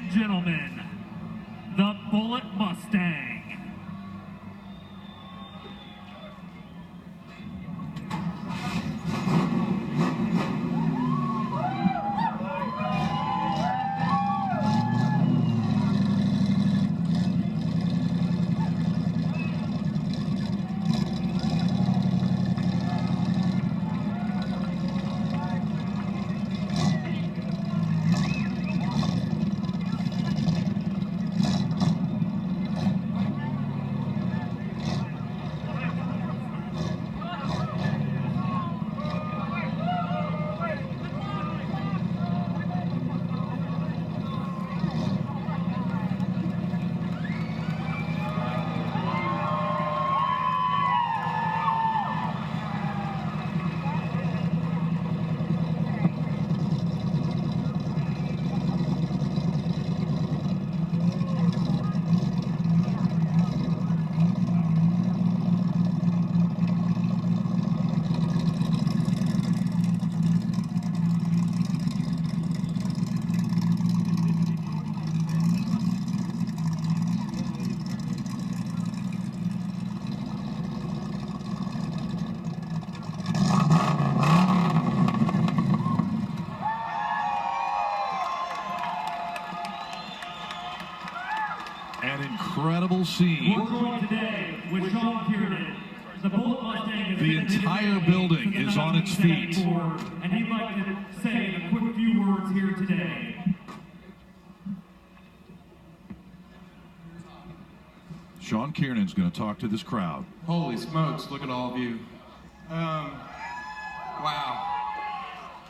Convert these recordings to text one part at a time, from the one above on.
and gentlemen, the Bullitt Mustang. An incredible scene. We're going today with Sean Kiernan. The Bullitt Mustang. The entire building is on its feet. And he'd like to say a quick few words here today. Sean Kiernan's going to talk to this crowd. Holy smokes, look at all of you. Wow.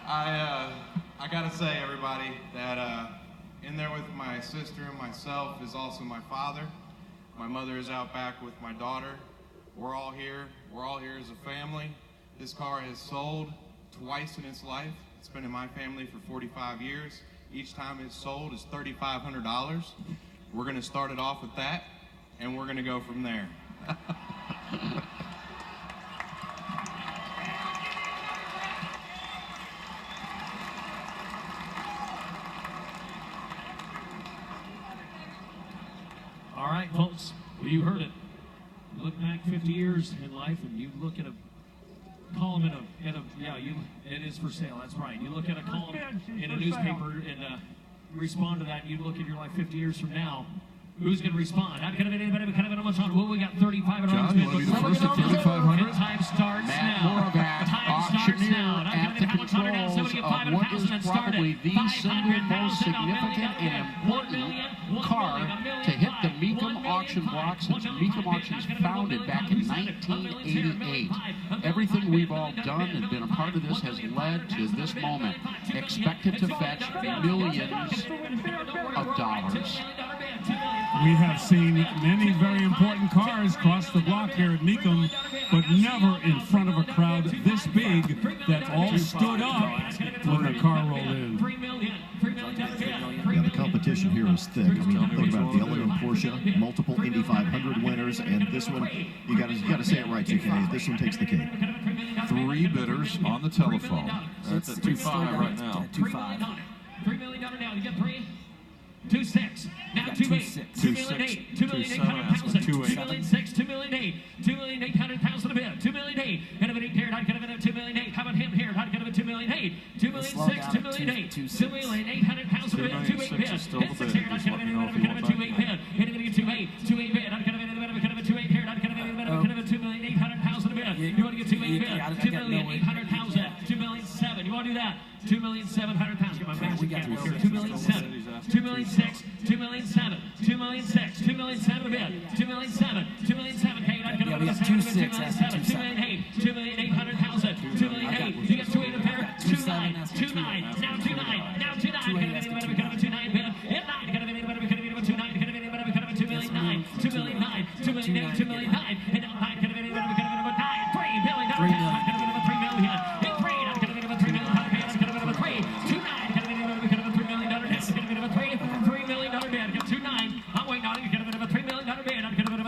I gotta say, everybody, that in there with my sister and myself is also my father. My mother is out back with my daughter. We're all here. We're all here as a family. This car has sold twice in its life. It's been in my family for 45 years. Each time it's sold is $3,500. We're gonna start it off with that, and we're gonna go from there. All right, folks, well, you heard it. You look back 50 years in life and you look at a column it is for sale, that's right. You look at a column in a newspaper and respond to that, and you look at your life 50 years from now. Who's going to respond? Not going to be anybody, but kind of much on. Well, we got 3,500. John, you want to be the first at 3,500? Time starts now. Time starts now. At the controls of what is probably the single most significant and important car to hit the Mecum auction block since Mecum Auctions founded back in 1988. Everything we've all done and been a part of this has led to this moment. Expected to fetch millions of dollars. We have seen many very important cars cross the block here at Mecum, but never in front of a crowd this big that all stood up when the car rolled in. Yeah, the competition here is thick. I mean, think about the Elegant Porsche, multiple Indy 500 winners, and this one, you got to say it right, GK. This one takes the cake. 3 bidders on the telephone. That's at 2.5 right now. 2.5. $3 million now. You get 3. 2.6. Now 2.8. 2.8. 2,800,000. 2.6. 2,800,000. 2,800,000 a bid. 2,800,000. And if it ain't here, I'd get him at 2,800,000. How about him here? I'd get him at 2,800,000. 2,600,000. 2,800,000. 2,800,000 a bid. 2.8 bid. And 6 here, I'd get him at 2.8 bid. And if it get 2.8 bid, I'd get him at 2.8 here. I'd get him at 2,800,000 a bid. You want to get 2.8 bid? 2,800,000. 2,700,000. You want to do that? 2,700,000. My magic cat here. 2,700,000. 2,600,000. 2,700,000. 2,600,000. 2,700,000 a bid. 2,700,000. 2,700,000. Okay, I'd get him at 2,700,000. 2,800,000. 2,800,000. You got 2.8 a pair. 2,900,000. 2,900,000. Now 2,900,000. Now 2,900,000. Got a 2,900,000 bid. And 9. Got a 2,900,000. 2,900,000. 2,900,000. 2,900,000. 2,900,000. And now 9. Got a 9. $3 million. $3 million. $3 million. And 3. I'd get a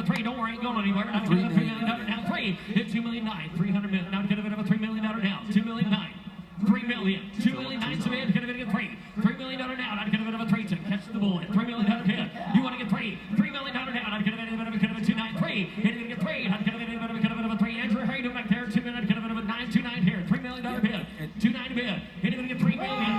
$3 million. Anywhere. Now get a $3 million now. 3. Hit 2,900,000. 300 million. Now get a $3 million now. 2,900,000. 3 million. 2,900,000 to bid. Get a $3. $3 million now. Now get a $3. to catch the bullet. $3 million bid. You want to get $3 million down. I'm going to get a 293. You're going to get $3. I'm going to get a 3. Andrew, how you doing back there? 2 million. Get a 929 here. $3 million bid. 290 bid. You're going to get $3 million.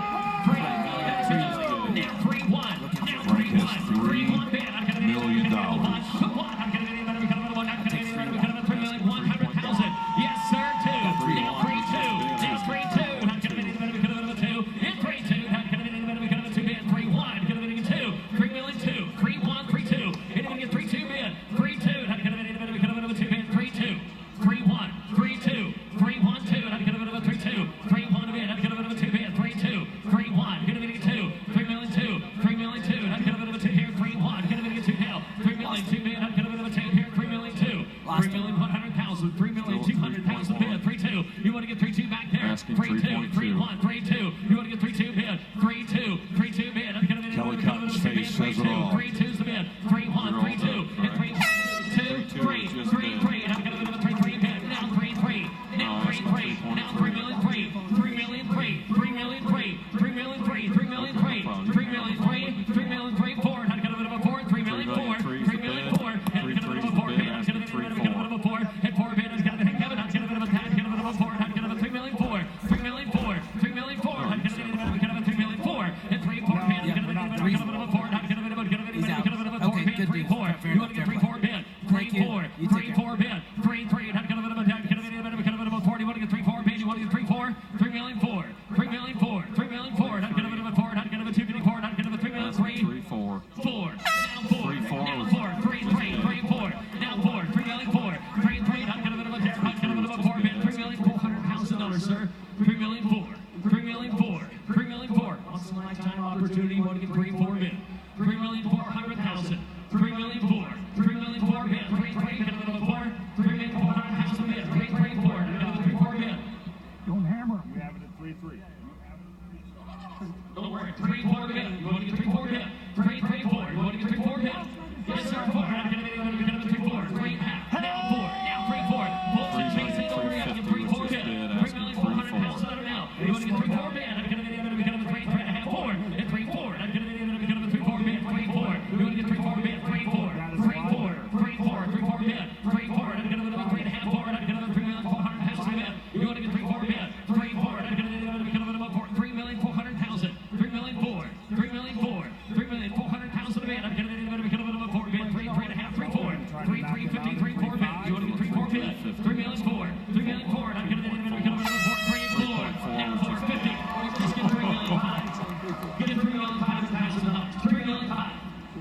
Now 3-1. Now 3-1 bid. I'm going to get $1 million. I'm going to get $100,000. Yes, sir. 2. Now 3-2. Now 3-2. I'm going to get a 2. And 3-2. I'm going to get a 2 bid. 3-1. I'm going to get 2. $3 million. 2. 3-1. 3-2. You're going to get 3-2 bid. 3-2. I'm going to get a 2 bid. 3-2. 3-1. 3-2. 3-1. 2. I'm going to get a 3-2. 3-1 bid. I'm going to get a 2 bid. 3-2. 3-1. I'm going to get a 2. $3 million. 2. $3 million. 2. I'm going to get a 2 here. 3-1. I'm going to get a 2 now. $3 million. 2 bid. I'm going to get a 2 here. $3 million. 2. $3 million. 100,000. $3 million. 200,000 bid. 3-2. You want to get 3-2 back there? 3-2. 3-1. 3-2. You want to get 3-2 bid. 3-2. 3-2 bid. I'm going to get Kelly Cotton's face says it all. 3-2's the bid. 3-1. 3-2. And 3-2. 3. 3-3. I'm going to get a 3-3 bid. Now 3-3. Now 3-3. Now $3 million. 3. $3 million. 3. $3 million. 3. $3 million. 3. $3 million. 3. $3 million. 3. $3 million. 3. 4. I'm going to get a 4. $3 million. 4. $3 million. 4. And I'm going to get a 4 bid. I'm going to get a 4. And 4 bid. I'm going to get a Kevin. I'm going to get a 4. I'm going to get a 4. I'm going to get a 3 million. 4. $3 million. 4. $3 million. 4. I'm going to get a 3 million. 4. And 3 4 bid. I'm going to get a 4. I'm going to get a 4. I'm going to get a 4 bid. 3 4. You want to get 3 4 bid. 3 4. 3 4 bid. 3 3. I'm going to get a 4. You want to get 3 4 bid. You want to get 3 4. $3 million. 4. $3 million. 4. $3 million. 4. I'm going to get a 4. I'm going to get a 2 4. I'm going to get a 3 million. 3. 4. 4. Now 4. 3 4. Now 4. 3 3. 3 4. Now 4. $3 million. 4. 3 3. I'm going to get a 4 bid. $3,400,000, sir. $3 million. 4. $3 million. 4. $3 million. 4. Once in a lifetime opportunity. You want to get 3 4 bid. $3,400,000. $3 million. 4. $3 million. 4 bid. 3 3. Get a 4. $3,400,000 bid. 3 3 4. I'm going to get a 3 4 bid. Don't hammer. We have it at 3-3. Don't worry. 3 4 bid. You want to get 3 4 bid. 3 3 4. You want to get 3 4 bid. Yes, sir. 4. I'm going to get a 3 4. 3 half. Now 4. Now 3 4. Bulls and chasing over. I'm going to get 3 4 bid. $3,400,000 now. You want to get 3 4 bid. I'm going to get a 3 3 and a half 4. And 3 4. I'm going to get a 3 4 bid. 3 4. You want to get 3 4 bid. 3 4. 3 4. 3 4. 3 4 bid. 3 4. I'm going to get a 3 and a half 4. And I'm going to get a $3,400,000 bid. You want to get 3 4 bid. 3 4. I'm going to get a $3,400,000. $3 million. 4. $3 million. 4. $3,400,000 bid. I'm going to get a 4 bid. 3 3 and a half. 3 4. 3 3 50. 3 4 bid. You want to get 3 4 bid. $3 million. 4. $3 million. 4. And I'm going to get a 4 now 4 50. Just get $3 million. 5. You get $3 million. 500,000. $3 million. 5.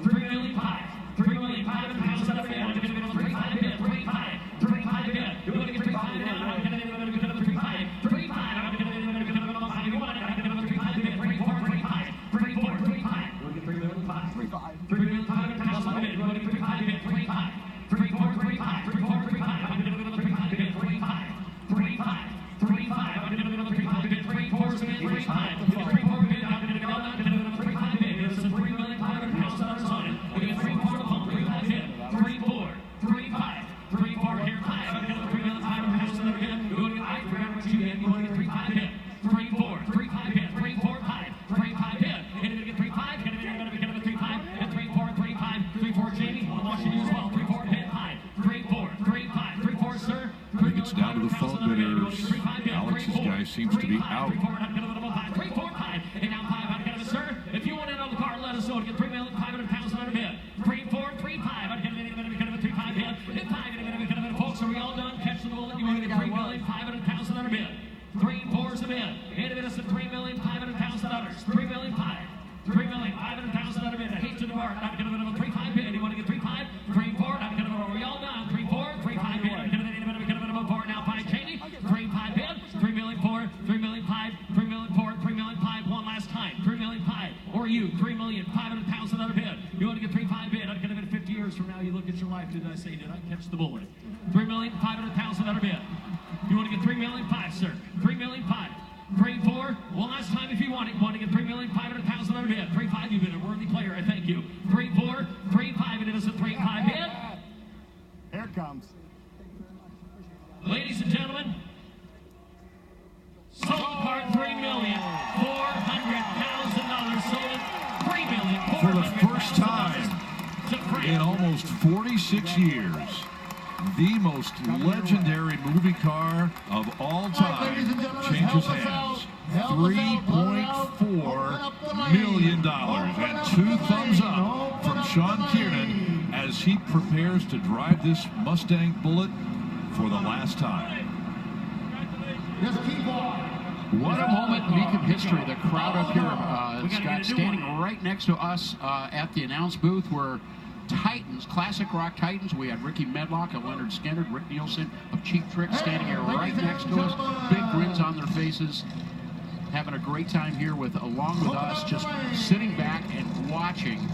$3 million. 5. $3 million. 500,000 bid. I'm going to get a 3 5 bid. 3 5. 3 5 bid. You want to get 3 5 now? I'm going to get a 3 5. 3 5. I'm going to get a 5. You want it? I'm going to get a 3 5 bid. 3 4. 3 5. 3 4. 3 5. You want to get $3 million. 5. 3 5. $3 million. 500,000 bid. You want to get 3 5 bid. 3 5. 3 4. 3 5. 3 4. 3 5. I'm going to get a 3 5 bid. 3 5. 3 5. 3 5. I'm going to get a 3 5 bid. 3 4 bid. 3 5. 3 4 bid. I'm going to get a 3 5 bid. It's a $3,500,000 on it. We get 3 4 phone. 3 5 bid. 3 4. 3 5. 3 4 here. 5. I'm going to get a $3,500,000 bid. You want to get 3 bid. You want to get 3 5 bid. 3 4. 3 5 bid. 3 4 5. 3 5 bid. And you're going to get 3 5. You're going to get a 3 5 and 3 4. 3 5. 3 4 Jamie. I want you to as well. 3 4 bid. 5. 3 4. 3 5. 3 4 sir. It gets down to the phone bidders. Alex's guy seems to be out. 3 4 5. And now 5. I'm going to sir. If you want in on the car, let us know. Get $3,500,000 bid. 3 4. 3 5. I'm going to get a 3 5 bid. And 5. I'm going to get a folks. Are we all done? Catch the bullet. You want to get $3,500,000 bid. 3 4's a bid. And it is a $3,500,000. $3 million. 5. $3,500,000 bid. I hate to depart. I'm going to get a 3 5 bid. You want to get 3 5? 3 4. I'm going to go. Are we all done? 3 4. 3 5 bid. I'm going to get a 4 now. 5 Jamie. 3 5 bid. 3 million. 4. 3 million. 5. 3 million. 4. 3 million. 5. One last time. 3 million. 5. Or you. $3,500,000 bid. You want to get 3 5 bid. I'm going to get 50 years from now. You look at your life. Did I catch the bullet? $3,500,000 bid. You want to get 3 million. 5, sir. 3 million. 5. 3 4. One last time if you want it. You want to get 3,500,000 bid. 3 5. You've been a worthy player. I thank you. 3 4. 3 5. And it is a 3 5 bid. Here it comes. Ladies and gentlemen, sold card $3,400,000 sold. $3,400,000. For the first time in almost 46 years, the most legendary movie car of all time changes hands. $3.4 million. And 2 thumbs up from Sean Kiernan as he prepares to drive this Mustang Bullitt for the last time. What a moment in Mecum history. The crowd up here, Scott, standing right next to us at the announce booth were Titans, classic rock Titans. We had Ricky Medlock and Leonard Skinner, Rick Nielsen of Cheap Trick standing here right next to us. Big grins on their faces. Having a great time here along with us, just sitting back and watching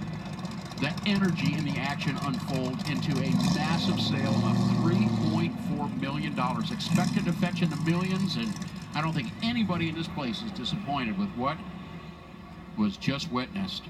the energy in the action unfold into a massive sale of $3.4 million. Expected to fetch in the millions, and I don't think anybody in this place is disappointed with what was just witnessed.